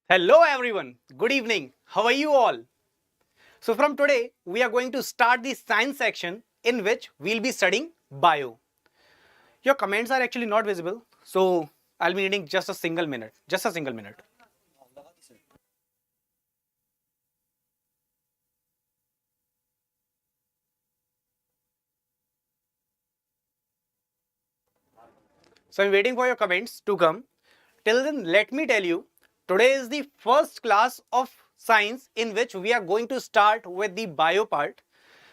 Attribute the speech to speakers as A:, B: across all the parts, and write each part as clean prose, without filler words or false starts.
A: Hello everyone, good evening. How are you all? So from today, we are going to start the science section in which we'll be studying bio. Your comments are actually not visible, so I'll be needing just a single minute. Just a single minute. So I'm waiting for your comments to come. Till then, let me tell you, today is the first class of science in which we are going to start with the bio part.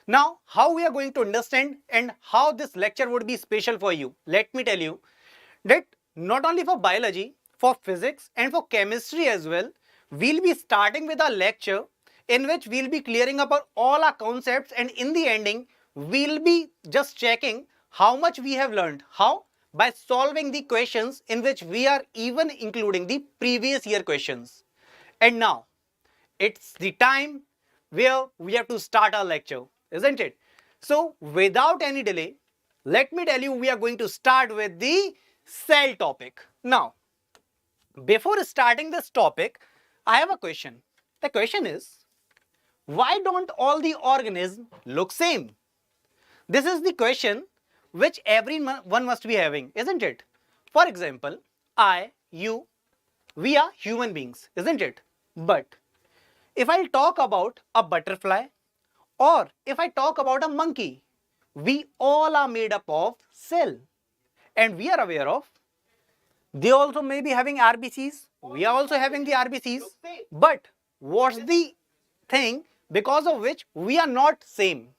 A: Now, how we are going to understand and how this lecture would be special for you, let me tell you that not only for biology, for physics and for chemistry as well, we'll be starting with a lecture in which we'll be clearing up all our concepts, and in the ending, we'll be just checking how much we have learned. How? By solving the questions in which we are even including the previous year questions. And now, it's the time where we have to start our lecture, isn't it? So, without any delay, let me tell you, we are going to start with the cell topic. Now, before starting this topic, I have a question. The question is, why don't all the organisms look same? This is the question which everyone must be having, isn't it? For example, you, we are human beings, isn't it? But if I talk about a butterfly or if I talk about a monkey, we all are made up of cell, and we are aware of they also may be having RBCs. We are also having the RBCs. But what's the thing because of which we are not same?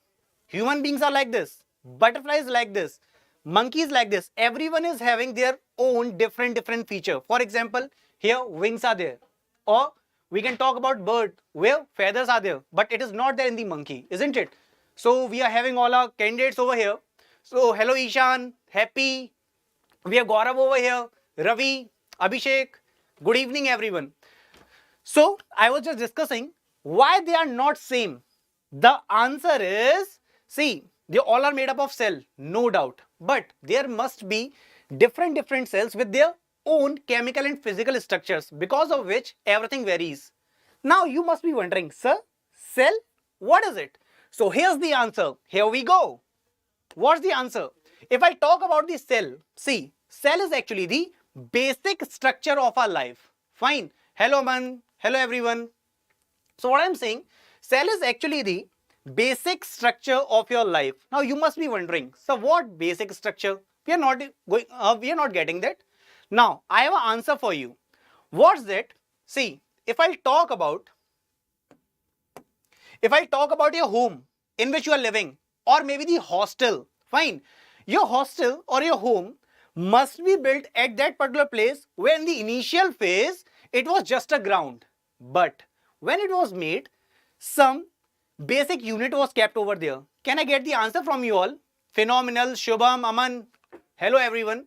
A: Human beings are like this, butterflies like this, monkeys like this. Everyone is having their own different feature. For example, here wings are there, or we can talk about bird where feathers are there, but it is not there in the monkey, isn't it? So we are having all our candidates over here. So hello Ishan, Happy, we have Gaurav over here, Ravi, Abhishek. Good evening everyone. So I was just discussing why they are not same. The answer is, see, they all are made up of cell, no doubt. But there must be different cells with their own chemical and physical structures, because of which everything varies. Now you must be wondering, sir, cell, what is it? So here's the answer. Here we go. What's the answer? If I talk about the cell, see, cell is actually the basic structure of our life. Fine. Hello man. Hello everyone. So what I'm saying, cell is actually the basic structure of your life. Now you must be wondering, so what basic structure? We are not getting that. Now I have an answer for you. What's that? See, if I talk about your home in which you are living, or maybe the hostel, fine. Your hostel or your home must be built at that particular place where in the initial phase it was just a ground. But when it was made, some basic unit was kept over there. Can I get the answer from you all? Phenomenal, Shubham, Aman. Hello everyone.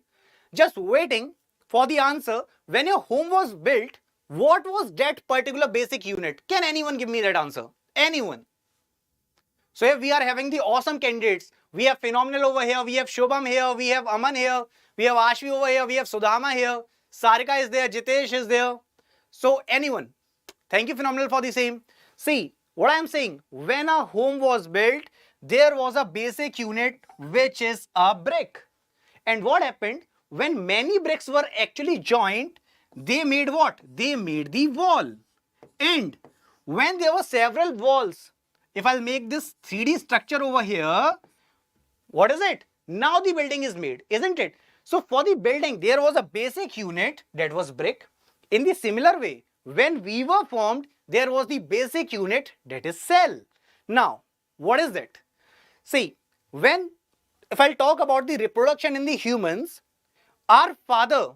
A: Just waiting for the answer. When your home was built, what was that particular basic unit? Can anyone give me that answer? Anyone? So if we are having the awesome candidates, we have Phenomenal over here, we have Shobham here, we have Aman here, we have Ashvi over here, we have Sudhama here, Sarika is there, Jitesh is there. So anyone, thank you Phenomenal for the same. See, what I am saying, when a home was built, there was a basic unit which is a brick. And what happened? When many bricks were actually joined, they made what? They made the wall. And when there were several walls, if I'll make this 3D structure over here, what is it? Now the building is made, isn't it? So for the building, there was a basic unit that was brick. In the similar way, when we were formed, there was the basic unit that is cell. Now, what is it? See, if I'll talk about the reproduction in the humans, our father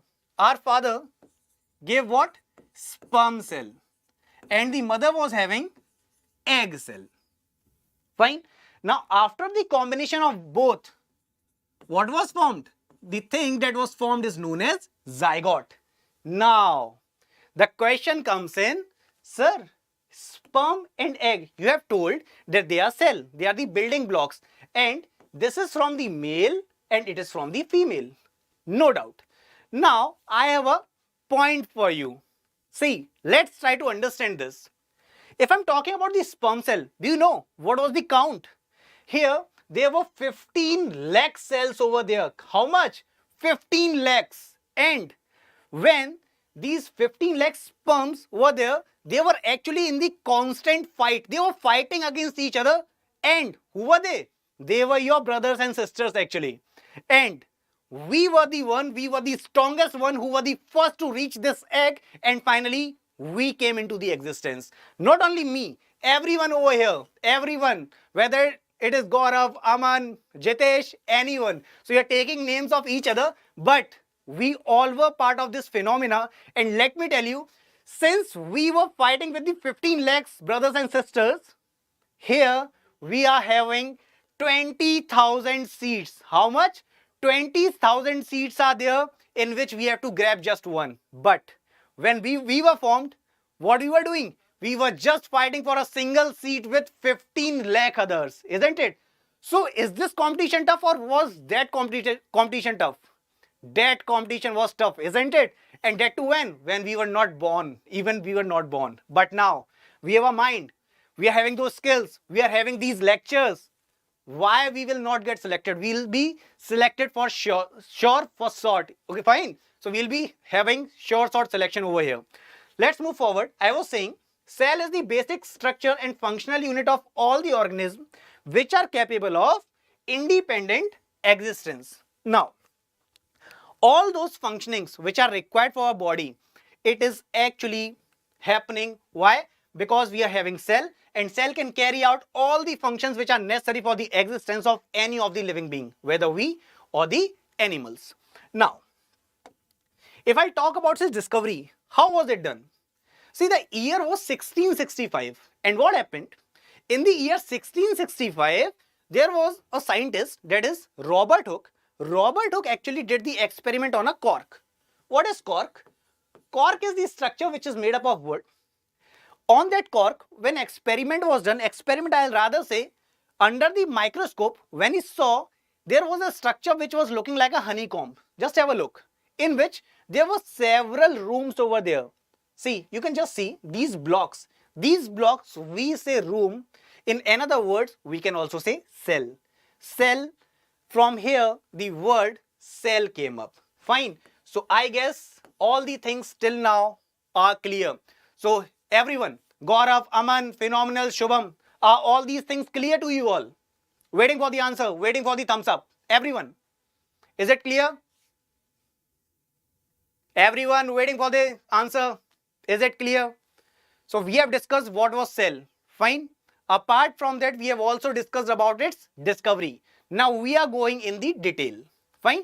A: gave what? Sperm cell. And the mother was having egg cell. Fine. Now, after the combination of both, what was formed? The thing that was formed is known as zygote. Now, the question comes in, sir, sperm and egg, you have told that they are cell, they are the building blocks, and this is from the male and it is from the female. No doubt. Now, I have a point for you. See, let's try to understand this. If I'm talking about the sperm cell, do you know what was the count? Here, there were 15 lakh cells over there. How much? 15 lakhs. And when these 15 lakh sperms were there, they were actually in the constant fight. They were fighting against each other. And who were they? They were your brothers and sisters actually. And we were the strongest one who were the first to reach this egg, and finally we came into the existence. Not only me, everyone over here, everyone, whether it is Gaurav, Aman, Jitesh, anyone. So you're taking names of each other, but we all were part of this phenomena. And let me tell you, since we were fighting with the 15 lakhs brothers and sisters, here we are having 20,000 seats. How much? 20,000 seats are there, in which we have to grab just one. But when we were formed, what we were doing? We were just fighting for a single seat with 15 lakh others, isn't it? So is this competition tough, or was that competition tough? That competition was tough, isn't it? And that too when we were not born. Even we were not born. But now we have a mind. We are having those skills. We are having these lectures. Why we will not get selected? We will be selected for sure for sort. Okay, fine. So we'll be having sure sort selection over here. Let's move forward. I was saying cell is the basic structure and functional unit of all the organisms which are capable of independent existence. Now, all those functionings which are required for our body, it is actually happening. Why? Because we are having cell, and cell can carry out all the functions which are necessary for the existence of any of the living being, whether we or the animals. Now, if I talk about its discovery, how was it done? See, the year was 1665, and what happened? In the year 1665, there was a scientist, that is Robert Hooke. Robert Hooke actually did the experiment on a cork. What is cork? Cork is the structure which is made up of wood. On that cork, when experiment was done, I'll rather say, under the microscope, when he saw, there was a structure which was looking like a honeycomb. Just have a look, in which there were several rooms over there. See, you can just see these blocks. These blocks, we say room. In another words, we can also say cell. Cell, from here, the word cell came up. Fine. So I guess all the things till now are clear. So everyone, Gaurav, Aman, Phenomenal, Shubham, are all these things clear to you all? Waiting for the answer, waiting for the thumbs up. Everyone, is it clear? Everyone waiting for the answer. Is it clear? So we have discussed what was cell. Fine. Apart from that, we have also discussed about its discovery. Now we are going in the detail. Fine.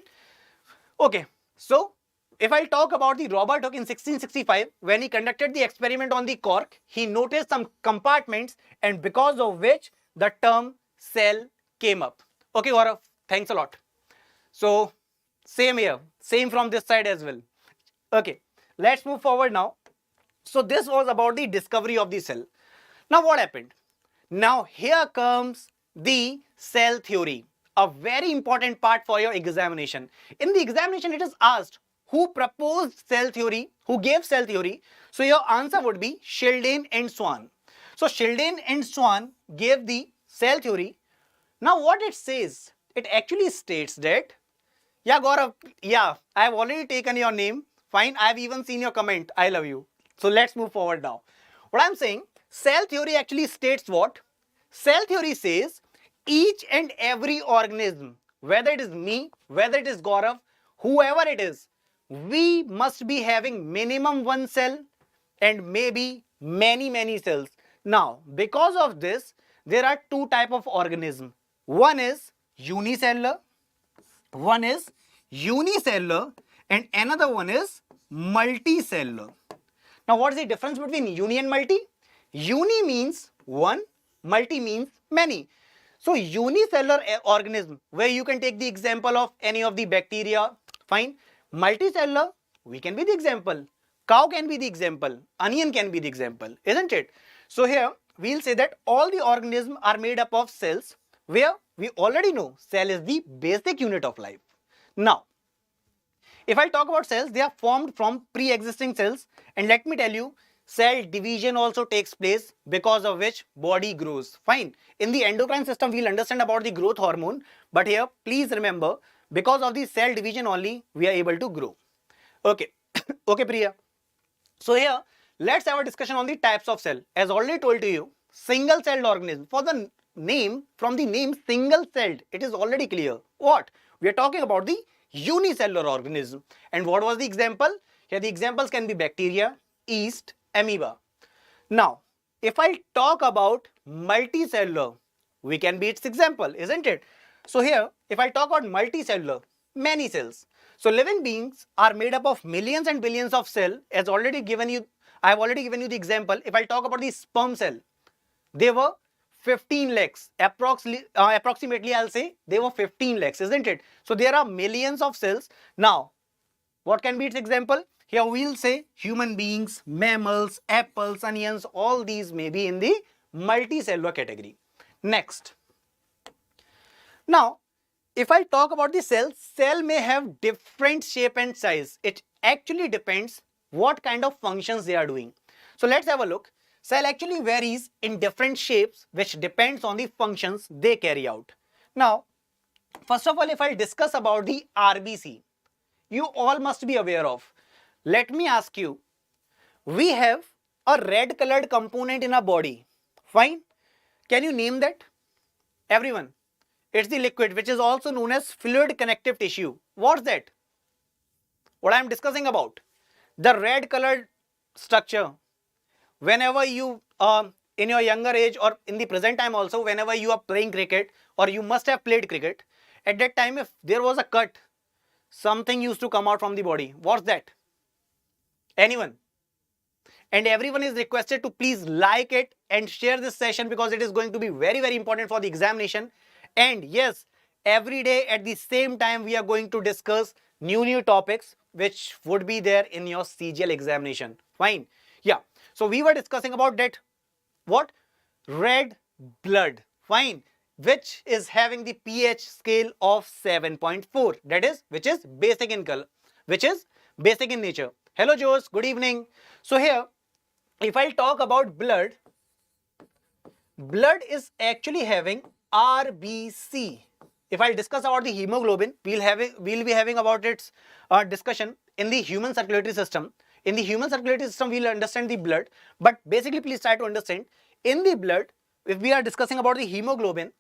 A: Okay. So if I talk about the Robert Hooke in 1665, when he conducted the experiment on the cork, he noticed some compartments, and because of which the term cell came up. Okay, Gaurav, thanks a lot. So same here, same from this side as well. Okay, let's move forward now. So this was about the discovery of the cell. Now what happened? Now here comes the cell theory, a very important part for your examination. In the examination, it is asked, who proposed cell theory, who gave cell theory? So your answer would be Schildane and Swan. So Schildane and Swan gave the cell theory. Now what it says? It actually states that, yeah Gaurav, yeah, I have already taken your name. Fine, I have even seen your comment. I love you. So let's move forward now. What I'm saying, cell theory actually states what? Cell theory says each and every organism, whether it is me, whether it is Gaurav, whoever it is, we must be having minimum one cell and maybe many cells. Now, because of this, there are two types of organism. One is unicellular, and another one is multicellular. Now, what is the difference between uni and multi? Uni means one, multi means many. So, unicellular organism, where you can take the example of any of the bacteria, fine. Multicellular, we can be the example. Cow can be the example. Onion can be the example, isn't it? So here, we'll say that all the organisms are made up of cells, where we already know cell is the basic unit of life. Now, If I talk about cells, they are formed from pre-existing cells, and let me tell you, cell division also takes place, because of which body grows. Fine. In the endocrine system, we'll understand about the growth hormone, but here please remember, because of the cell division only we are able to grow. Okay. Okay, Priya. So here, let's have a discussion on the types of cell. As already told to you, single celled organism. For the name, from the name single celled, it is already clear. What? We are talking about the unicellular organism. And what was the example? Here the examples can be bacteria, yeast, amoeba. Now, if I talk about multicellular, we can be its example, isn't it? So here, if I talk about multicellular, many cells. So living beings are made up of millions and billions of cells. As already given you, I have already given you the example. If I talk about the sperm cell, they were 15 lakhs. Approximately, I'll say they were 15 lakhs, isn't it? So there are millions of cells. Now, what can be its example? Here we'll say human beings, mammals, apples, onions, all these may be in the multicellular category. Next. Now, if I talk about the cell, cell may have different shape and size. It actually depends what kind of functions they are doing. So let's have a look. Cell actually varies in different shapes, which depends on the functions they carry out. Now, first of all, if I discuss about the RBC, you all must be aware of. Let me ask you, we have a red colored component in our body. Fine. Can you name that? Everyone. It's the liquid, which is also known as fluid connective tissue. What's that? What I am discussing about? The red colored structure. Whenever you, in your younger age or in the present time also, whenever you are playing cricket, or you must have played cricket, at that time if there was a cut, something used to come out from the body. What's that? Anyone? And everyone is requested to please like it and share this session, because it is going to be very, very important for the examination. And yes, every day at the same time we are going to discuss new topics which would be there in your CGL examination. Fine. Yeah. So we were discussing about that. What? Red blood. Fine. Which is having the pH scale of 7.4. That is, which is basic in color, which is basic in nature. Hello Jose, good evening. So here, if I talk about blood, blood is actually having RBC. If I discuss about the hemoglobin, we'll be having about its discussion in the human circulatory system. In the human circulatory system, we'll understand the blood. But basically, please try to understand. In the blood, if we are discussing about the hemoglobin,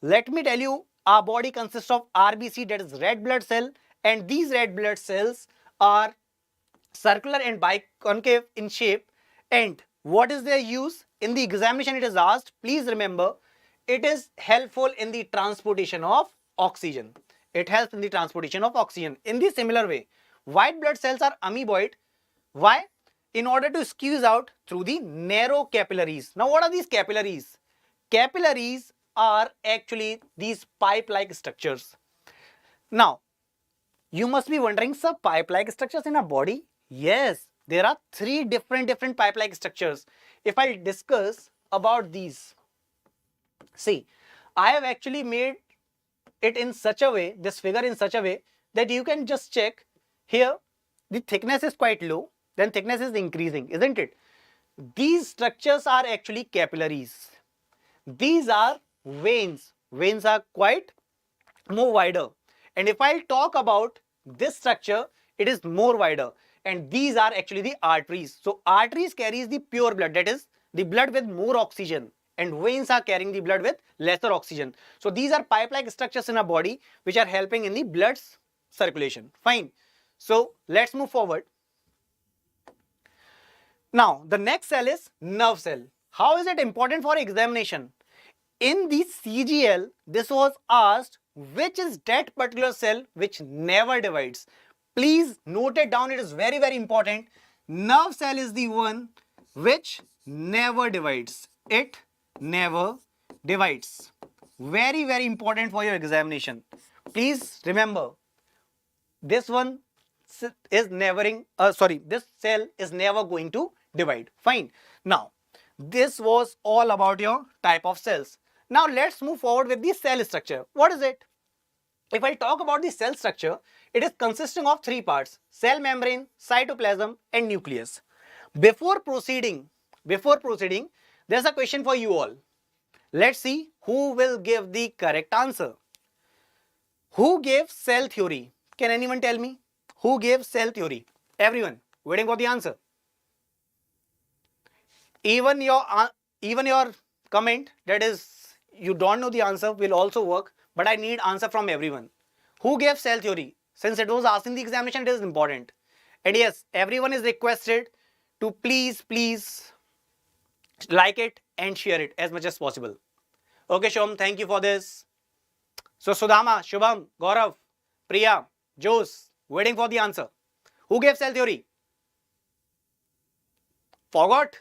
A: let me tell you, our body consists of RBC, that is red blood cell. And these red blood cells are circular and biconcave in shape. And what is their use? In the examination, it is asked. Please remember, it is helpful in the transportation of oxygen. It helps in the transportation of oxygen. In the similar way, white blood cells are amoeboid. Why? In order to squeeze out through the narrow capillaries. Now, what are these capillaries? Capillaries are actually these pipe-like structures. Now, you must be wondering, sir, pipe-like structures in our body? Yes, there are three different pipe-like structures. If I discuss about these, see, I have actually made it in such a way, this figure in such a way, that you can just check. Here, the thickness is quite low, then thickness is increasing, isn't it? These structures are actually capillaries. These are veins. Veins are quite more wider. And if I talk about this structure, it is more wider. And these are actually the arteries. So arteries carries the pure blood, that is the blood with more oxygen. And veins are carrying the blood with lesser oxygen. So these are pipe-like structures in our body which are helping in the blood's circulation. Fine. So let's move forward. Now the next cell is nerve cell. How is it important for examination? In the CGL, this was asked, which is that particular cell which never divides. Please note it down, it is very, very important. Nerve cell is the one which never divides. It never divides. Very, very important for your examination. Please remember, this one is this cell is never going to divide. Fine. Now, this was all about your type of cells. Now let's move forward with the cell structure. What is it? If I talk about the cell structure, it is consisting of three parts: cell membrane, cytoplasm, and nucleus. Before proceeding, there's a question for you all. Let's see who will give the correct answer. Who gave cell theory? Can anyone tell me? Who gave cell theory? Everyone, waiting for the answer. Even your comment, that is you don't know the answer, will also work, but I need answer from everyone. Who gave cell theory? Since it was asked in the examination, it is important. And yes, everyone is requested to please like it and share it as much as possible. Okay, Shom, thank you for this. So Sudhama, Shubham, Gaurav, Priya, Jose, waiting for the answer. Who gave cell theory? Forgot?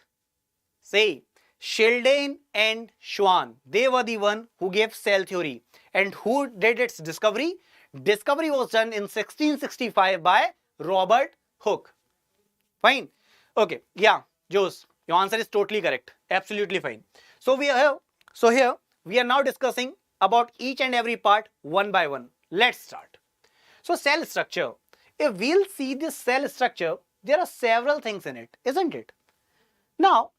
A: Say, Sheldon and Schwann, they were the one who gave cell theory. And who did its discovery? Discovery was done in 1665 by Robert Hooke. Fine. Okay. Yeah, Jose, your answer is totally correct. Absolutely fine. So here we are now discussing about each and every part one by one. Let's start. So cell structure. If we'll see this cell structure, there are several things in it, isn't it? Now,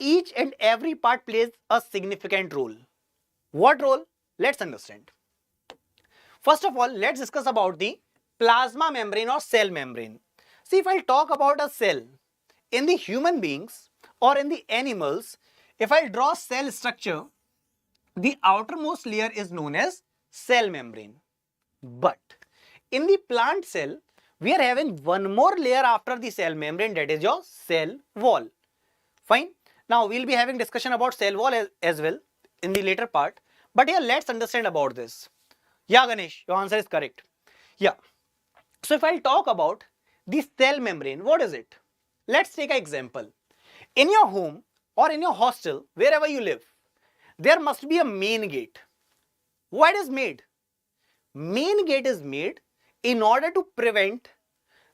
A: each and every part plays a significant role. What role? Let's understand. First of all, let's discuss about the plasma membrane or cell membrane. See, if I talk about a cell, in the human beings or in the animals, if I draw cell structure, the outermost layer is known as cell membrane. But in the plant cell, we are having one more layer after the cell membrane, that is your cell wall. Fine. Now we'll be having discussion about cell wall as well in the later part. But here let's understand about this. Yeah, Ganesh, your answer is correct. Yeah. So if I'll talk about the cell membrane, what is it? Let's take an example. In your home or in your hostel, wherever you live, there must be a main gate. Why it is made? Main gate is made in order to prevent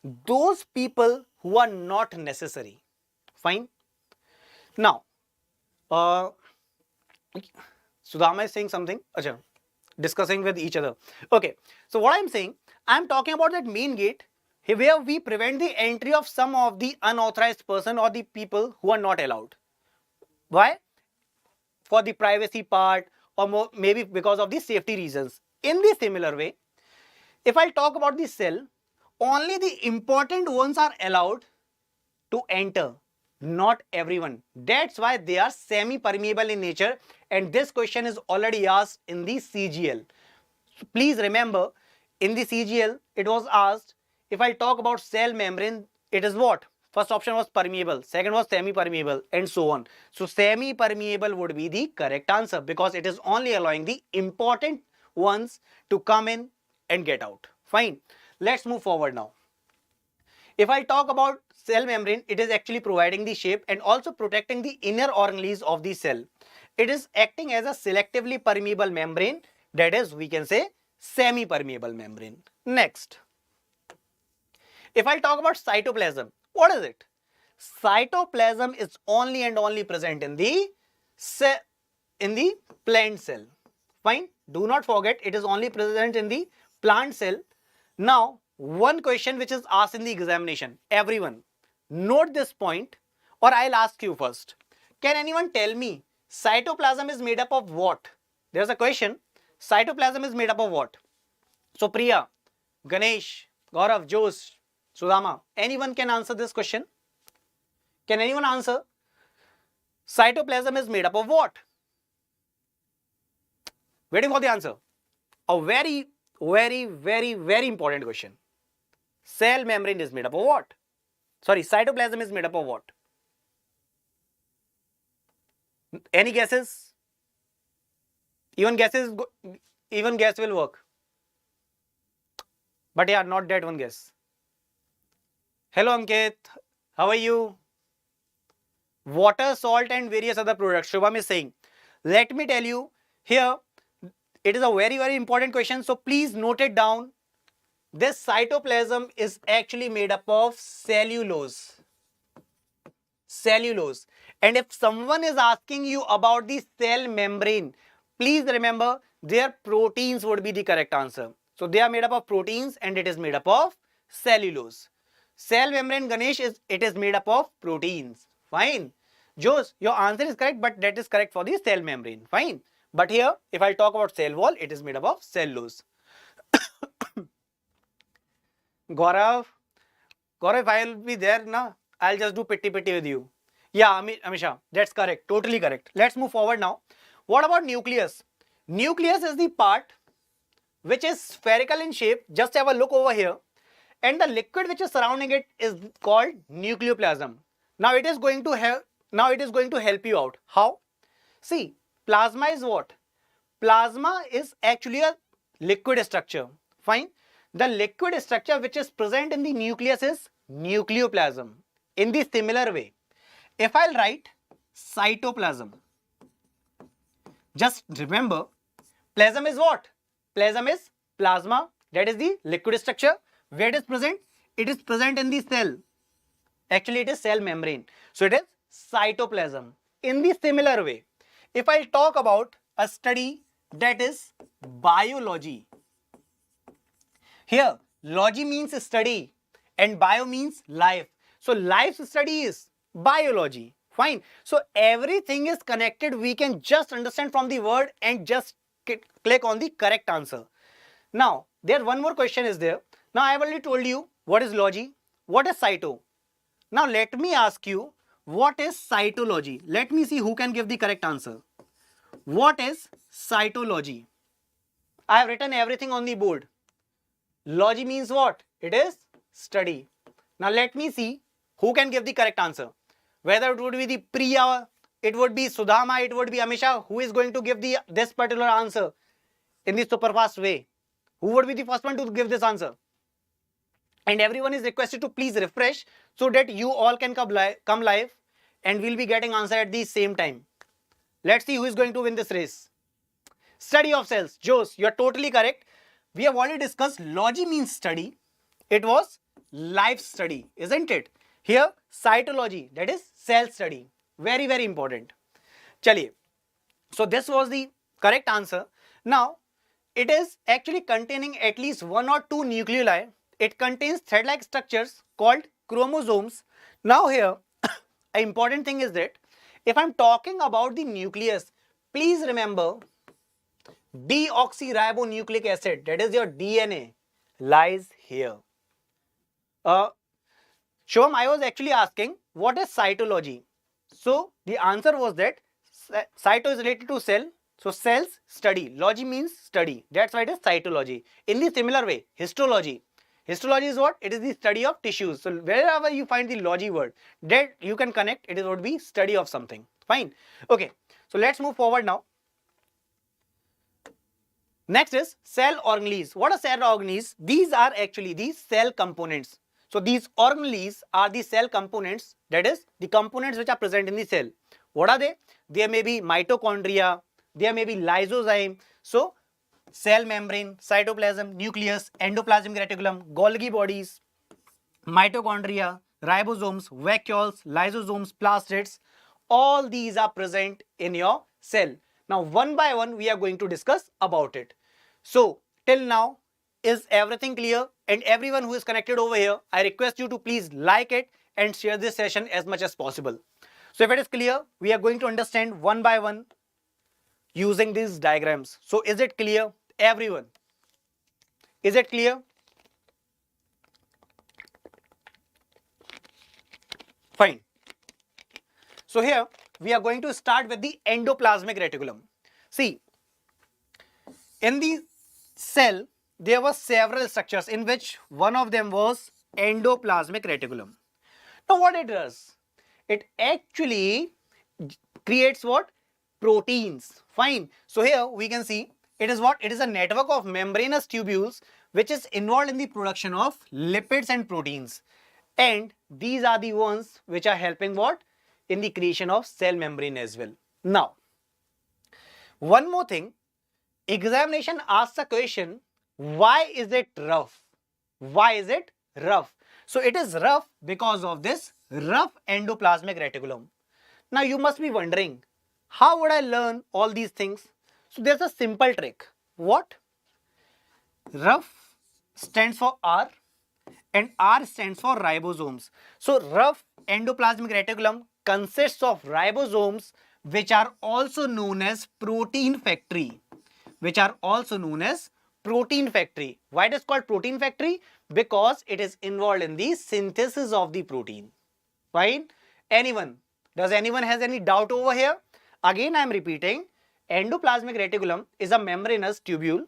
A: those people who are not necessary. Fine. Now, Sudhama is saying something. Achha, discussing with each other. Okay. So what I'm saying, I'm talking about that main gate where we prevent the entry of some of the unauthorized person or the people who are not allowed. Why? For the privacy part or maybe because of the safety reasons. In the similar way, if I talk about the cell, only the important ones are allowed to enter. Not everyone. That's why they are semi-permeable in nature, and this question is already asked in the CGL. So please remember, in the CGL, it was asked, if I talk about cell membrane, it is what? First option was permeable, second was semi-permeable, and so on. So semi-permeable would be the correct answer because it is only allowing the important ones to come in and get out. Fine. Let's move forward now. If I talk about cell membrane, it is actually providing the shape and also protecting the inner organelles of the cell. It is acting as a selectively permeable membrane, that is, we can say semi-permeable membrane. Next, if I talk about cytoplasm, what is it? Cytoplasm is only and only present in the plant cell. Fine. Do not forget, it is only present in the plant cell. Now, one question which is asked in the examination, everyone note this point, or I'll ask you first. Can anyone tell me cytoplasm is made up of what? There's a question. Cytoplasm is made up of what? So Priya, Ganesh, Gaurav, Jose, Sudhama, anyone can answer this question? Can anyone answer? Cytoplasm is made up of what? Waiting for the answer. A very important question. Cell membrane is made up of what? Sorry, cytoplasm is made up of what? Any guesses? Even guess will work. But yeah, not that one guess. Hello Ankit, how are you? Water, salt and various other products. Shubham is saying. Let me tell you, here it is a very important question. So please note it down. This cytoplasm is actually made up of cellulose. Cellulose. And if someone is asking you about the cell membrane, please remember their proteins would be the correct answer. So they are made up of proteins and it is made up of cellulose. Cell membrane, Ganesh, it is made up of proteins. Fine. Jose, your answer is correct, but that is correct for the cell membrane. Fine. But here, if I talk about cell wall, it is made up of cellulose. Gaurav, if I will be there, na, I'll just do pitty with you. Yeah, Amisha, that's correct. Totally correct. Let's move forward now. What about nucleus? Nucleus is the part which is spherical in shape. Just have a look over here. And the liquid which is surrounding it is called nucleoplasm. Now it is going to help you out. How? See, plasma is what? Plasma is actually a liquid structure. Fine. The liquid structure which is present in the nucleus is nucleoplasm. In the similar way, if I'll write cytoplasm, just remember, plasm is what? Plasm is plasma. That is the liquid structure. Where it is present? It is present in the cell. Actually, it is cell membrane. So it is cytoplasm. In the similar way, if I talk about a study that is biology. Here, logy means study and bio means life. So life study is biology. Fine. So everything is connected. We can just understand from the word and just click on the correct answer. Now, there one more question is there. Now, I have already told you what is logy, what is cyto. Now, let me ask you, what is cytology? Let me see who can give the correct answer. What is cytology? I have written everything on the board. Logy means what? It is study. Now, let me see who can give the correct answer. Whether it would be the Priya, it would be Sudhama, it would be Amisha. Who is going to give this particular answer in the super fast way? Who would be the first one to give this answer? And everyone is requested to please refresh so that you all can come live and we'll be getting answer at the same time. Let's see who is going to win this race. Study of cells. Jose, you are totally correct. We have already discussed logy means study. It was life study, isn't it? Here, cytology, that is cell study. Very, very important. Chaliye. So this was the correct answer. Now, it is actually containing at least one or two nucleoli. It contains thread-like structures called chromosomes. Now here, an important thing is that if I'm talking about the nucleus, please remember deoxyribonucleic acid, that is your DNA, lies here. Shom, I was actually asking, what is cytology? So the answer was that cyto is related to cell. So cells study. Logy means study. That's why it is cytology. In the similar way, histology. Histology is what? It is the study of tissues. So wherever you find the logy word, that you can connect, it would be study of something. Fine. Okay. So let's move forward now. Next is cell organelles. What are cell organelles? These are actually the cell components. So these organelles are the cell components, that is the components which are present in the cell. What are they? There may be mitochondria, there may be lysozyme. So cell membrane, cytoplasm, nucleus, endoplasmic reticulum, Golgi bodies, mitochondria, ribosomes, vacuoles, lysosomes, plastids, all these are present in your cell. Now one by one we are going to discuss about it. So till now, is everything clear? And everyone who is connected over here, I request you to please like it and share this session as much as possible. So if it is clear, we are going to understand one by one using these diagrams. So is it clear, everyone? Is it clear? Fine. So here we are going to start with the endoplasmic reticulum. See, in the cell, there were several structures in which one of them was endoplasmic reticulum. Now what it does? It actually creates what? Proteins. Fine. So here we can see it is what? It is a network of membranous tubules which is involved in the production of lipids and proteins. And these are the ones which are helping what? In the creation of cell membrane as well. Now, one more thing. Examination asks a question, why is it rough? Why is it rough? So it is rough because of this rough endoplasmic reticulum. Now you must be wondering, how would I learn all these things? So there's a simple trick. What? Rough stands for R and R stands for ribosomes. So rough endoplasmic reticulum consists of ribosomes which are also known as protein factory. Which are also known as protein factory. Why it is called protein factory? Because it is involved in the synthesis of the protein. Fine? Anyone? Does anyone has any doubt over here? Again I am repeating, endoplasmic reticulum is a membranous tubule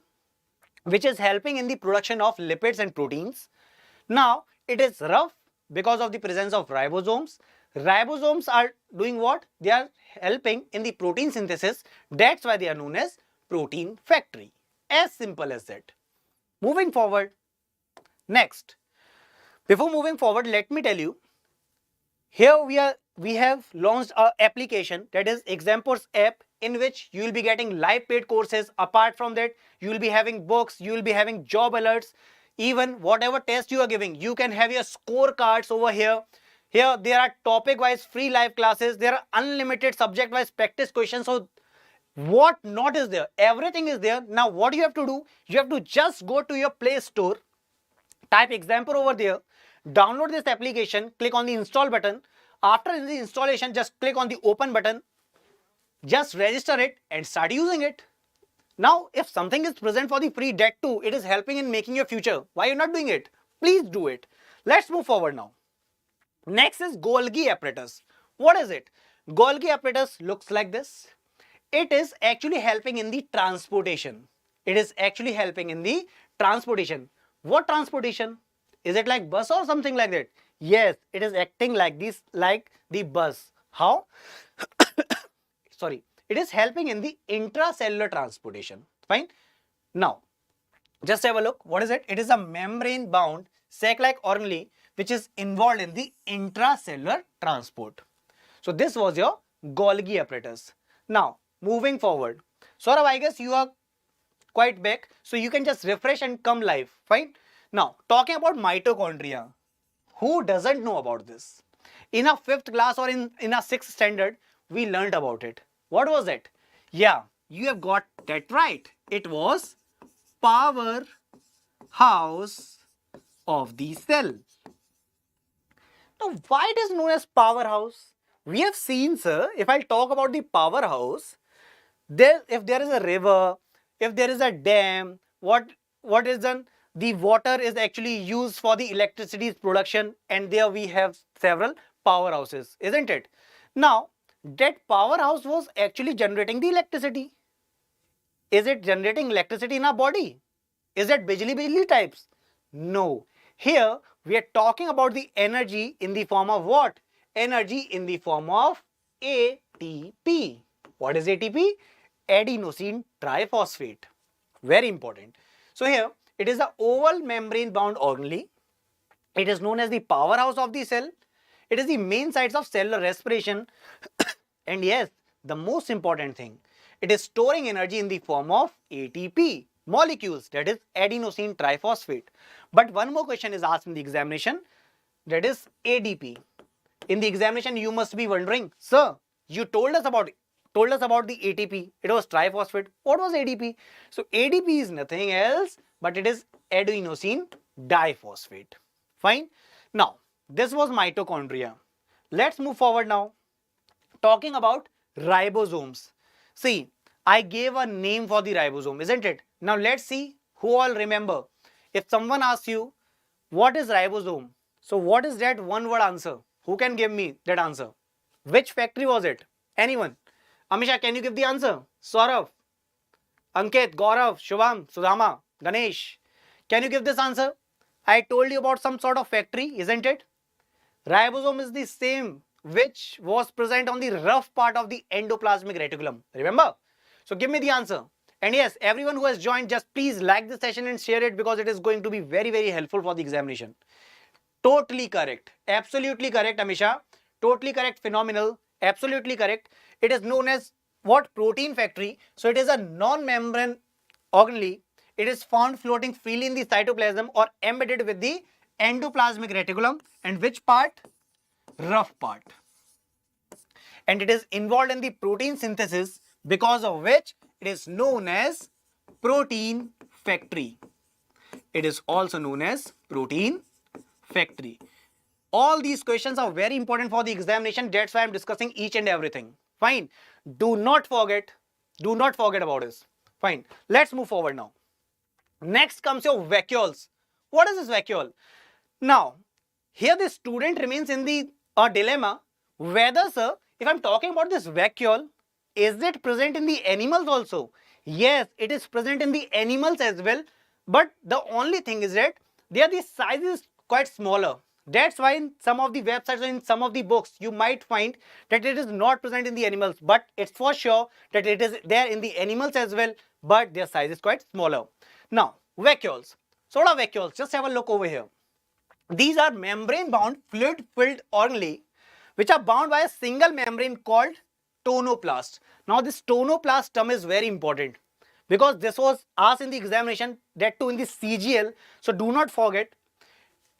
A: which is helping in the production of lipids and proteins. Now, it is rough because of the presence of ribosomes. Ribosomes are doing what? They are helping in the protein synthesis. That's why they are known as protein factory. As simple as that. Moving forward, next. Before moving forward, let me tell you, here we have launched an application, that is Exampors app, in which you will be getting live paid courses. Apart from that, you will be having books, you will be having job alerts. Even whatever test you are giving, you can have your scorecards over here. Here there are topic wise free live classes, there are unlimited subject wise practice questions. So what not is there? Everything is there. Now what you have to do? You have to just go to your Play Store, type Exampor over there, download this application, click on the install button. After the installation, just click on the open button, just register it and start using it. Now, if something is present for the free, that too, it is helping in making your future. Why you're not doing it? Please do it. Let's move forward now. Next is Golgi apparatus. What is it? Golgi apparatus looks like this. It is actually helping in the transportation. It is actually helping in the transportation. What transportation? Is it like bus or something like that? Yes, it is acting like this, like the bus. How? Sorry. It is helping in the intracellular transportation. Fine. Now, just have a look. What is it? It is a membrane bound sac-like organelle which is involved in the intracellular transport. So this was your Golgi apparatus. Now, moving forward. Saurabh, I guess you are quite back. So you can just refresh and come live. Fine. Now, talking about mitochondria. Who doesn't know about this? In a 5th class or in a 6th standard, we learned about it. What was it? Yeah, you have got that right. It was powerhouse of the cell. Now, why it is known as powerhouse? We have seen, sir, if I talk about the powerhouse, if there is a river, if there is a dam, what is done? The water is actually used for the electricity production, and there we have several powerhouses, isn't it? Now, that powerhouse was actually generating the electricity. Is it generating electricity in our body? Is it bijli types? No. Here we are talking about the energy in the form of what? Energy in the form of ATP. What is ATP? Adenosine triphosphate. Very important. So here it is the oval membrane bound organelle. It is known as the powerhouse of the cell. It is the main sites of cellular respiration. And yes, the most important thing, it is storing energy in the form of ATP molecules, that is adenosine triphosphate. But one more question is asked in the examination, that is ADP. In the examination, you must be wondering, sir, you told us about the ATP. It was triphosphate. What was ADP? So ADP is nothing else, but it is adenosine diphosphate. Fine. Now, this was mitochondria. Let's move forward now. Talking about ribosomes. See, I gave a name for the ribosome, isn't it? Now let's see who all remember. If someone asks you, what is ribosome? So what is that one word answer? Who can give me that answer? Which factory was it? Anyone? Amisha, can you give the answer? Saurav, Ankit, Gaurav, Shubham, Sudhama, Ganesh. Can you give this answer? I told you about some sort of factory, isn't it? Ribosome is the same which was present on the rough part of the endoplasmic reticulum. Remember? So give me the answer. And yes, everyone who has joined, just please like this session and share it, because it is going to be very, very helpful for the examination. Totally correct. Absolutely correct, Amisha. Totally correct. Phenomenal. Absolutely correct. It is known as what? Protein factory. So it is a non-membrane organelle. It is found floating freely in the cytoplasm or embedded with the endoplasmic reticulum. And which part? Rough part. And it is involved in the protein synthesis, because of which it is known as protein factory. It is also known as protein factory. All these questions are very important for the examination. That's why I'm discussing each and everything. Fine. Do not forget about this. Fine. Let's move forward now. Next comes your vacuoles. What is this vacuole? Now, here the student remains in the dilemma whether, sir, if I'm talking about this vacuole, is it present in the animals also? Yes, it is present in the animals as well. But the only thing is that there the size is quite smaller. That's why in some of the websites or in some of the books, you might find that it is not present in the animals. But it's for sure that it is there in the animals as well. But their size is quite smaller. Now, vacuoles. So what are vacuoles? Just have a look over here. These are membrane-bound fluid-filled organelles which are bound by a single membrane called tonoplast. Now, this tonoplast term is very important because this was asked in the examination, that too in the CGL. So, do not forget,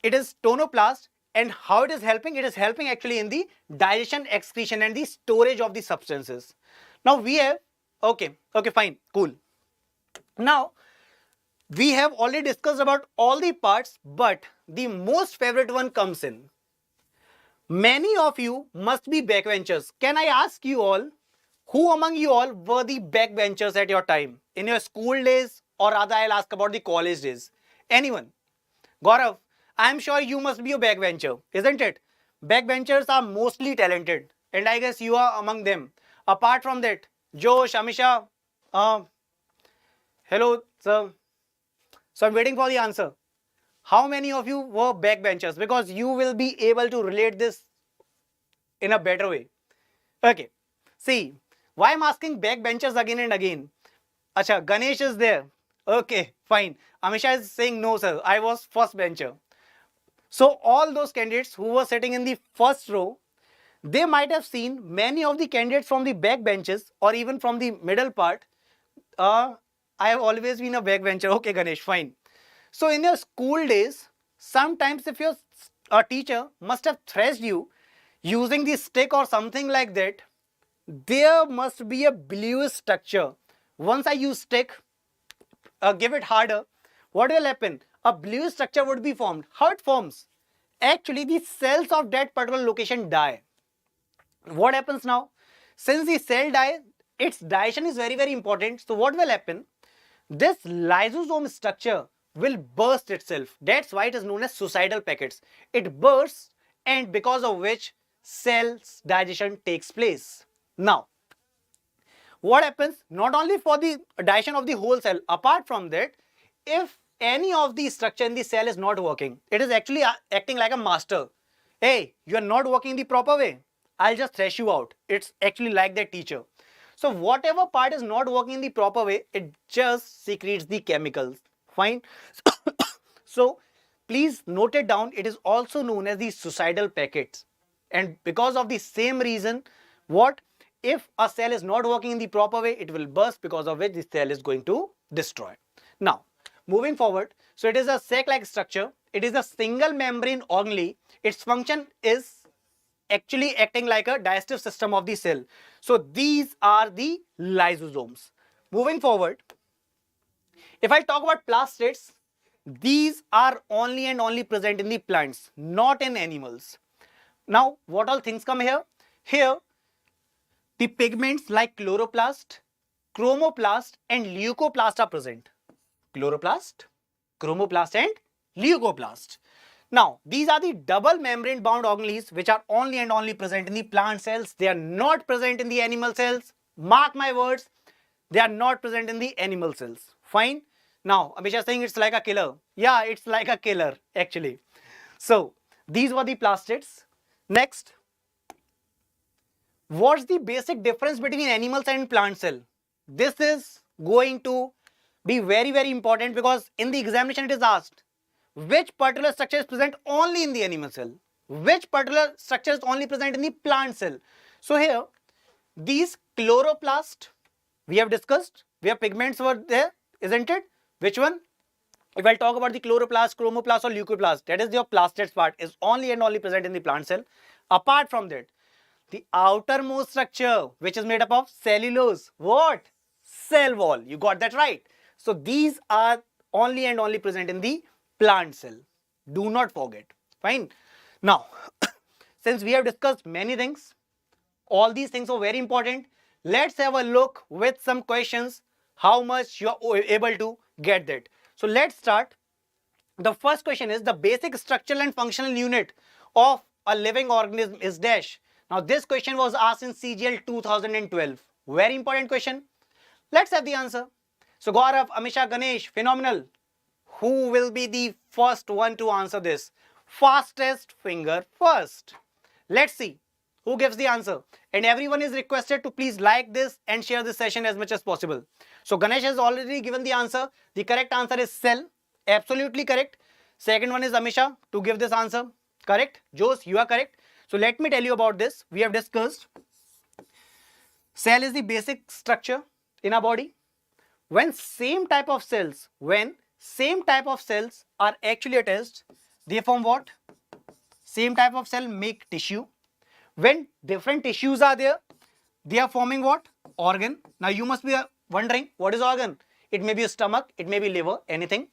A: it is tonoplast, and how it is helping? It is helping actually in the digestion, excretion and the storage of the substances. Now, we have, okay, fine, cool. Now, we have already discussed about all the parts, but the most favorite one comes in. Many of you must be backbenchers. Can I ask you all, who among you all were the backbenchers at your time? In your school days, or rather I'll ask about the college days. Anyone? Gaurav, I'm sure you must be a backbencher, isn't it? Backbenchers are mostly talented, and I guess you are among them. Apart from that, Josh, Amisha, hello, sir. So I'm waiting for the answer. How many of you were backbenchers? Because you will be able to relate this in a better way. Okay. See, why I'm asking backbenchers again and again? Acha, Ganesh is there. Okay, fine. Amisha is saying no, sir. I was first bencher. So all those candidates who were sitting in the first row, they might have seen many of the candidates from the back benches or even from the middle part. I have always been a backbencher. Okay, Ganesh, fine. So in your school days, sometimes if your teacher must have thrashed you using the stick or something like that, there must be a bluish structure. Once I use stick, give it harder, what will happen? A bluish structure would be formed. How it forms? Actually, the cells of that particular location die. What happens now? Since the cell die, its digestion is very, very important. So what will happen? This lysosome structure will burst itself. That's why it is known as suicidal packets. It bursts, and because of which cells digestion takes place. Now, what happens? Not only for the digestion of the whole cell, apart from that, if any of the structure in the cell is not working, it is actually acting like a master. Hey, you are not working the proper way. I'll just thrash you out. It's actually like that teacher. So whatever part is not working in the proper way, it just secretes the chemicals. Fine. So please note it down. It is also known as the suicidal packets. And because of the same reason, what? If a cell is not working in the proper way, it will burst, because of which the cell is going to destroy. Now, moving forward. So it is a sac-like structure. It is a single membrane organelle. Its function is actually acting like a digestive system of the cell. So these are the lysosomes. Moving forward, if I talk about plastids, these are only and only present in the plants, not in animals. Now, what all things come here? Here, the pigments like chloroplast, chromoplast and leucoplast are present. Chloroplast, chromoplast and leucoplast. Now, these are the double membrane bound organelles which are only and only present in the plant cells. They are not present in the animal cells. Mark my words, they are not present in the animal cells. Fine. Now, Amisha is saying it's like a killer. Yeah, it's like a killer actually. So, these were the plastids. Next, what's the basic difference between animals and plant cell? This is going to be very, very important because in the examination it is asked, which particular structure is present only in the animal cell? Which particular structure is only present in the plant cell? So here, these chloroplast, we have discussed, where pigments were there, isn't it? Which one? If I talk about the chloroplast, chromoplast or leucoplast, that is your plastids part, is only and only present in the plant cell. Apart from that, the outermost structure, which is made up of cellulose, what? Cell wall. You got that right. So these are only and only present in the plant cell. Do not forget. Fine. Now, since we have discussed many things, all these things are very important. Let's have a look with some questions how much you are able to get that. So let's start. The first question is the basic structural and functional unit of a living organism is dash. Now this question was asked in CGL 2012. Very important question. Let's have the answer. So Gaurav, Amisha, Ganesh, phenomenal. Who will be the first one to answer this? Fastest finger first. Let's see who gives the answer. And everyone is requested to please like this and share this session as much as possible. So Ganesh has already given the answer. The correct answer is cell. Absolutely correct. Second one is Amisha to give this answer. Correct. Jose, you are correct. So let me tell you about this. We have discussed cell is the basic structure in our body. When same type of cells are actually attached, they form what? Same type of cell make tissue. When different tissues are there, they are forming what? Organ. Now you must be wondering, what is organ? It may be a stomach, it may be liver, anything.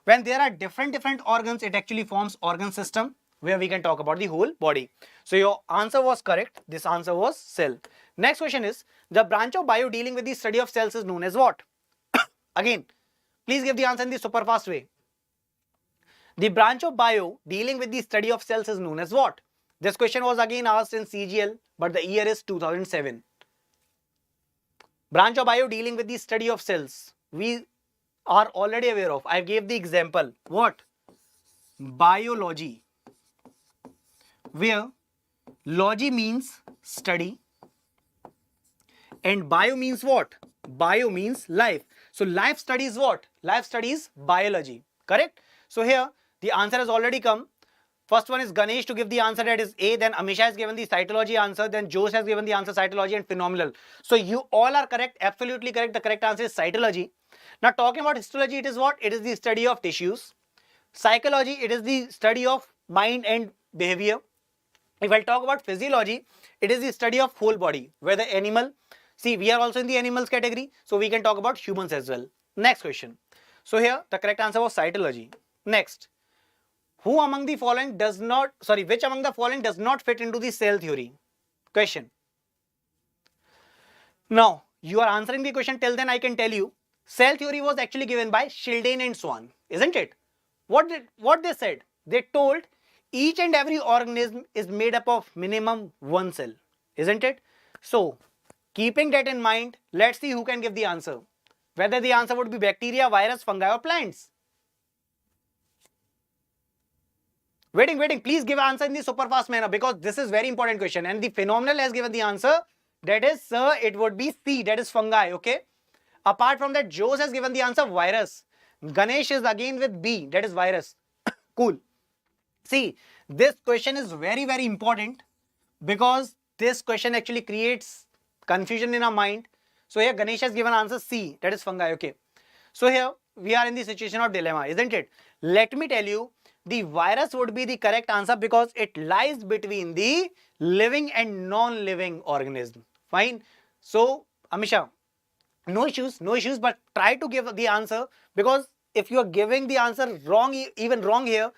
A: When there are different organs, it actually forms organ system where we can talk about the whole body. So your answer was correct. This answer was cell. Next question is, the branch of bio dealing with the study of cells is known as what? Again, please give the answer in the super fast way. The branch of bio dealing with the study of cells is known as what? This question was again asked in CGL, but the year is 2007. Branch of bio dealing with the study of cells. We are already aware of. I gave the example. What? Biology. Where logy means study and bio means what? Bio means life. So life studies what? Life studies biology. Correct? So here the answer has already come. First one is Ganesh to give the answer, that is A. Then Amisha has given the cytology answer. Then Jose has given the answer cytology, and phenomenal. So you all are correct. Absolutely correct. The correct answer is cytology. Now talking about histology, it is what? It is the study of tissues. Psychology, it is the study of mind and behavior. If I talk about physiology, it is the study of whole body. Whether animal, see we are also in the animals category, so we can talk about humans as well. Next question. So here the correct answer was cytology. Next. Which among the following does not fit into the cell theory? Question. Now, you are answering the question. Till then I can tell you, cell theory was actually given by Schildane and Swan, isn't it? What they said? They told each and every organism is made up of minimum one cell, isn't it? So, keeping that in mind, let's see who can give the answer. Whether the answer would be bacteria, virus, fungi or plants. Waiting. Please give answer in the super fast manner because this is very important question. And the phenomenal has given the answer. That is, sir, it would be C. That is fungi. Okay. Apart from that, Jose has given the answer virus. Ganesh is again with B. That is virus. Cool. See, this question is very, very important because this question actually creates confusion in our mind. So here Ganesh has given answer C. That is fungi. Okay. So here we are in the situation of dilemma, isn't it? Let me tell you. The virus would be the correct answer because it lies between the living and non-living organism. Fine. So, Amisha, no issues, but try to give the answer because if you are giving the answer wrong, even wrong here,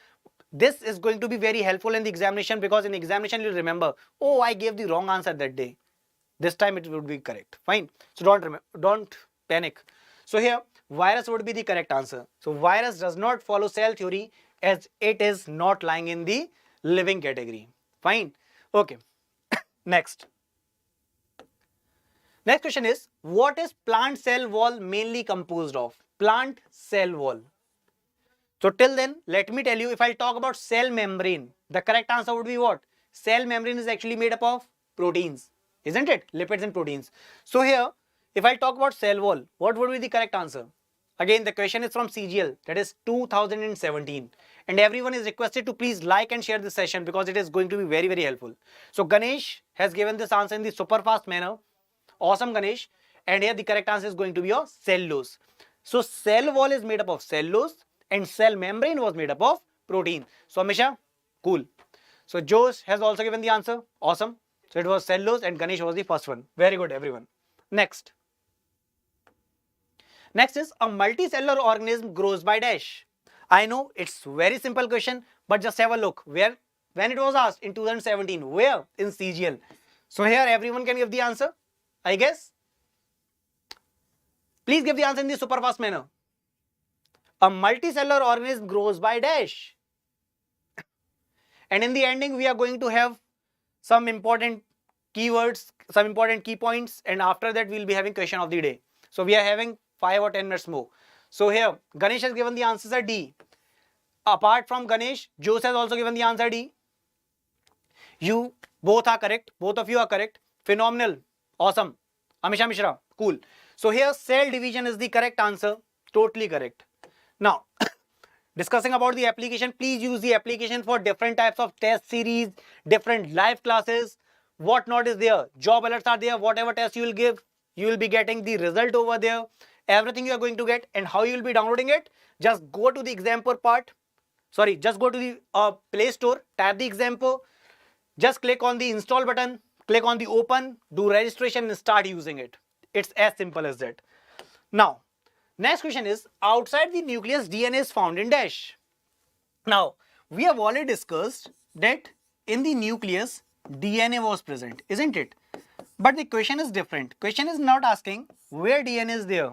A: this is going to be very helpful in the examination because in examination you'll remember, oh, I gave the wrong answer that day. This time it would be correct. Fine. So don't panic. So here, virus would be the correct answer. So virus does not follow cell theory as it is not lying in the living category. Fine. Okay. Next question is, what is plant cell wall mainly composed of? Plant cell wall. So till then, let me tell you, if I talk about cell membrane, the correct answer would be what? Cell membrane is actually made up of proteins, isn't it? Lipids and proteins. So here, if I talk about cell wall, what would be the correct answer? Again, the question is from CGL, that is 2017. And everyone is requested to please like and share this session because it is going to be very, very helpful. So Ganesh has given this answer in the super fast manner. Awesome, Ganesh. And here the correct answer is going to be your cellulose. So cell wall is made up of cellulose and cell membrane was made up of protein. So Amisha, cool. So Jose has also given the answer. Awesome. So it was cellulose and Ganesh was the first one. Very good, everyone. Next Next is a multicellular organism grows by dash. I know it's very simple question, but just have a look where when it was asked in 2017, where in CGL. So here everyone can give the answer, I guess. Please give the answer in the super fast manner. A multicellular organism grows by dash. And in the ending, we are going to have some important keywords, some important key points, and after that, we'll be having question of the day. So we are having 5 or 10 minutes more. So here, Ganesh has given the answers are D. Apart from Ganesh, Jose has also given the answer D. You both are correct. Both of you are correct. Phenomenal. Awesome. Amisha Mishra. Cool. So here, cell division is the correct answer. Totally correct. Now, discussing about the application, please use the application for different types of test series, different live classes, what not is there. Job alerts are there. Whatever test you will give, you will be getting the result over there. Everything you are going to get. And how you will be downloading it? Just go to the example part. Sorry, just go to the Play Store, tap the example, just click on the install button, click on the open, do registration and start using it. It's as simple as that. Now, next question is, outside the nucleus, DNA is found in dash. Now, we have already discussed that in the nucleus, DNA was present, isn't it? But the question is different. Question is not asking where DNA is there.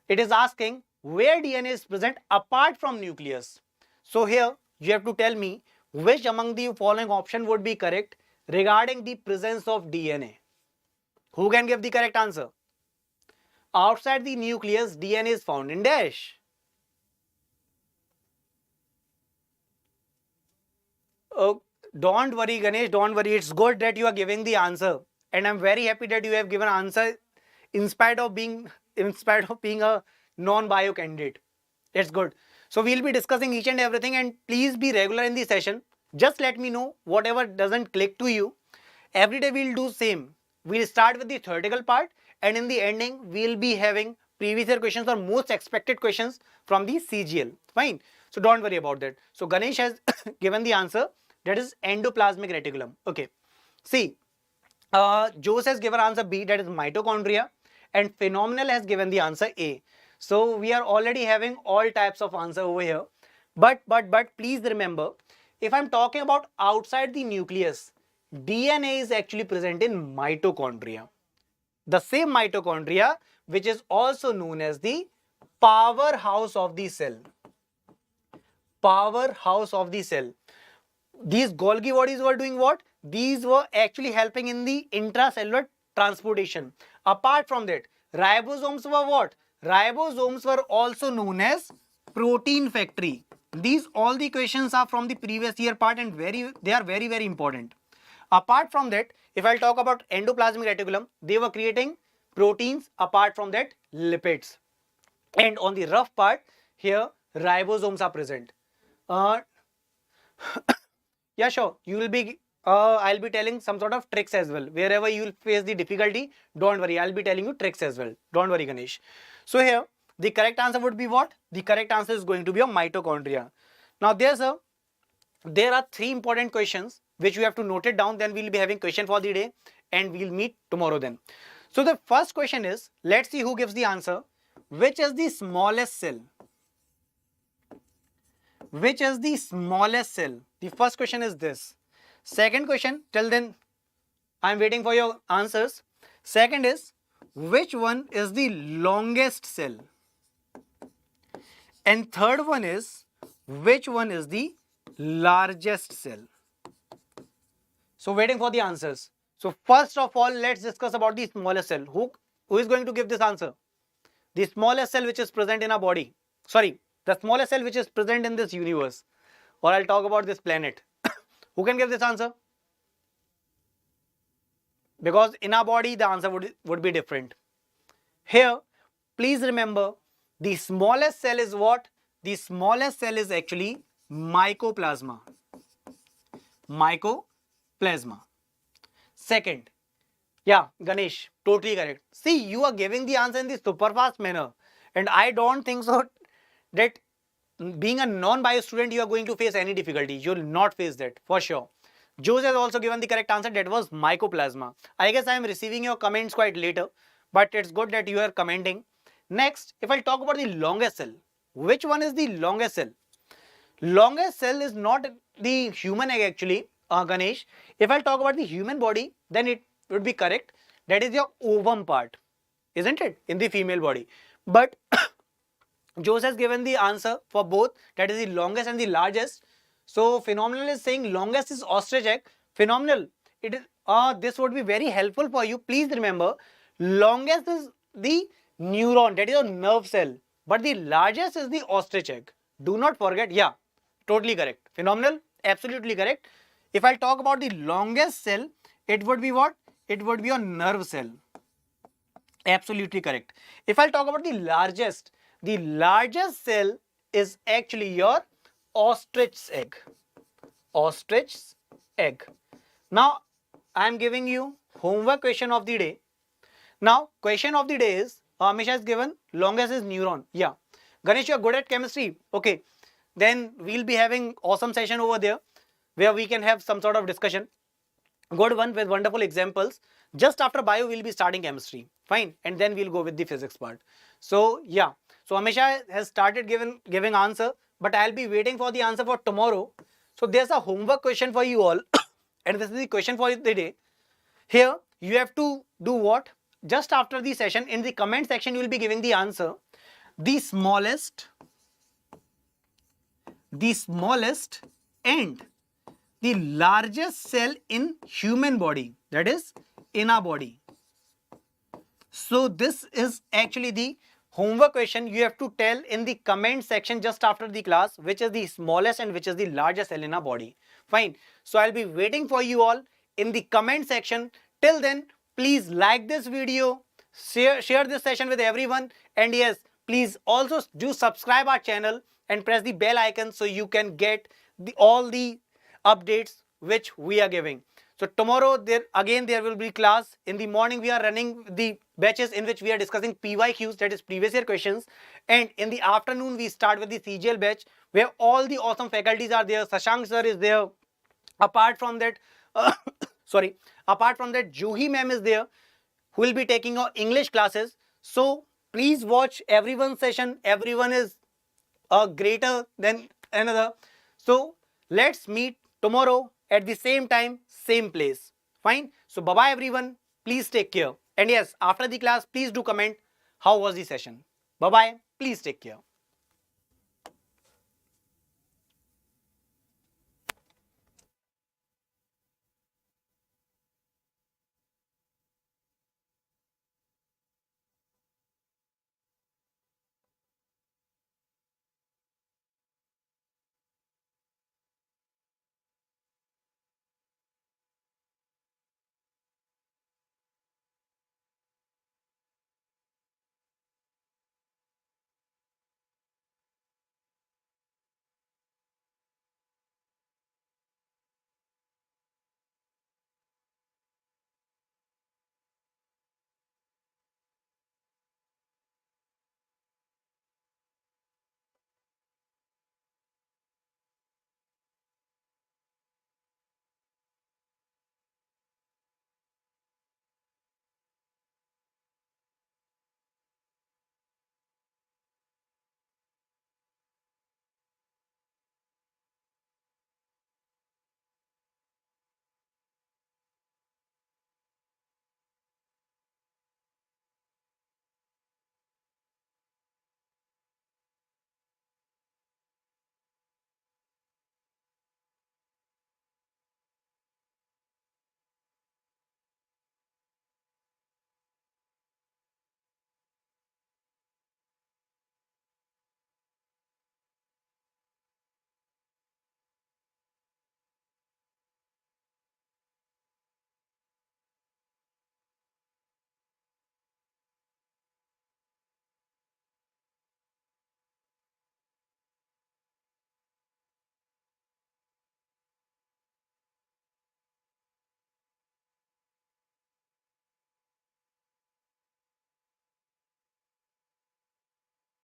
A: It is asking where DNA is present apart from nucleus. So here, you have to tell me which among the following option would be correct regarding the presence of DNA. Who can give the correct answer? Outside the nucleus, DNA is found in dash. Oh, don't worry, Ganesh, don't worry. It's good that you are giving the answer. And I'm very happy that you have given answer in spite of being a non-bio candidate. It's good. So we'll be discussing each and everything, and please be regular in the session. Just let me know whatever doesn't click to you. Every day we'll do same. We'll start with the theoretical part, and in the ending we'll be having previous year questions or most expected questions from the CGL. Fine. So don't worry about that. So Ganesh has given the answer, that is endoplasmic reticulum. Okay. See, Jose has given answer B, that is mitochondria, and Phenomenal has given the answer A. So we are already having all types of answer over here. But please remember, if I'm talking about outside the nucleus, DNA is actually present in mitochondria. The same mitochondria which is also known as the powerhouse of the cell. Powerhouse of the cell. These Golgi bodies were doing what? These were actually helping in the intracellular transportation. Apart from that, ribosomes were what? Ribosomes were also known as protein factory. These all the questions are from the previous year part, and they are very important. Apart from that, if I'll talk about endoplasmic reticulum, they were creating proteins. Apart from that, lipids. And on the rough part, here ribosomes are present. Yeah, sure. You will be, I'll be telling some sort of tricks as well. Wherever you will face the difficulty, don't worry. I'll be telling you tricks as well. Don't worry, Ganesh. So here, the correct answer would be what? The correct answer is going to be a mitochondria. Now, there are 3 important questions which you have to note it down. Then we'll be having question for the day, and we'll meet tomorrow then. So the first question is, let's see who gives the answer. Which is the smallest cell? Which is the smallest cell? The first question is this. Second question, till then I'm waiting for your answers. Second is, which one is the longest cell? And third one is, which one is the largest cell? So waiting for the answers. So first of all, let's discuss about the smallest cell. Who is going to give this answer? The smallest cell which is present in our body. Sorry, the smallest cell which is present in this universe. Or I'll talk about this planet. Who can give this answer? Because in our body, the answer would be different. Here, please remember, the smallest cell is what? The smallest cell is actually mycoplasma. Mycoplasma. Second, yeah, Ganesh, totally correct. See, you are giving the answer in the super fast manner. And I don't think so that being a non-bio student, you are going to face any difficulty. You will not face that, for sure. Jose has also given the correct answer, that was mycoplasma. I guess I am receiving your comments quite later, but it's good that you are commenting. Next, if I talk about the longest cell, which one is the longest cell? Longest cell is not the human egg actually, Ganesh. If I talk about the human body, then it would be correct. That is your ovum part, isn't it? In the female body. But Jose has given the answer for both, that is the longest and the largest. So phenomenal is saying longest is ostrich egg. Phenomenal. It is this would be very helpful for you. Please remember, longest is the neuron, that is your nerve cell. But the largest is the ostrich egg. Do not forget. Yeah, totally correct. Phenomenal. Absolutely correct. If I talk about the longest cell, it would be what? It would be your nerve cell. Absolutely correct. If I'll talk about the largest cell is actually your ostrich's egg. Ostrich's egg. Now, I am giving you homework question of the day. Now, question of the day is, Amisha has given longest is neuron. Yeah. Ganesh, you are good at chemistry. Okay. Then we'll be having awesome session over there where we can have some sort of discussion. Good one with wonderful examples. Just after bio, we'll be starting chemistry. Fine. And then we'll go with the physics part. So, yeah. So, Amisha has started giving answer, but I'll be waiting for the answer for tomorrow. So, there's a homework question for you all. And this is the question for the day. Here, you have to do what? Just after the session, in the comment section, you will be giving the answer. The smallest and the largest cell in human body, that is in our body. So this is actually the homework question. You have to tell in the comment section just after the class which is the smallest and which is the largest cell in our body. Fine. So I'll be waiting for you all in the comment section. Till then, please like this video, share this session with everyone, and yes, please also do subscribe our channel and press the bell icon so you can get all the updates which we are giving. So tomorrow there will be class. In the morning we are running the batches in which we are discussing PYQs, that is previous year questions, and in the afternoon we start with the CGL batch where all the awesome faculties are there. Shashank sir is there. Apart from that, Juhi ma'am is there who will be taking our English classes. So please watch everyone's session. Everyone is greater than another. So let's meet tomorrow at the same time, same place. Fine. So bye bye everyone. Please take care. And yes, after the class, please do comment how was the session. Bye bye. Please take care.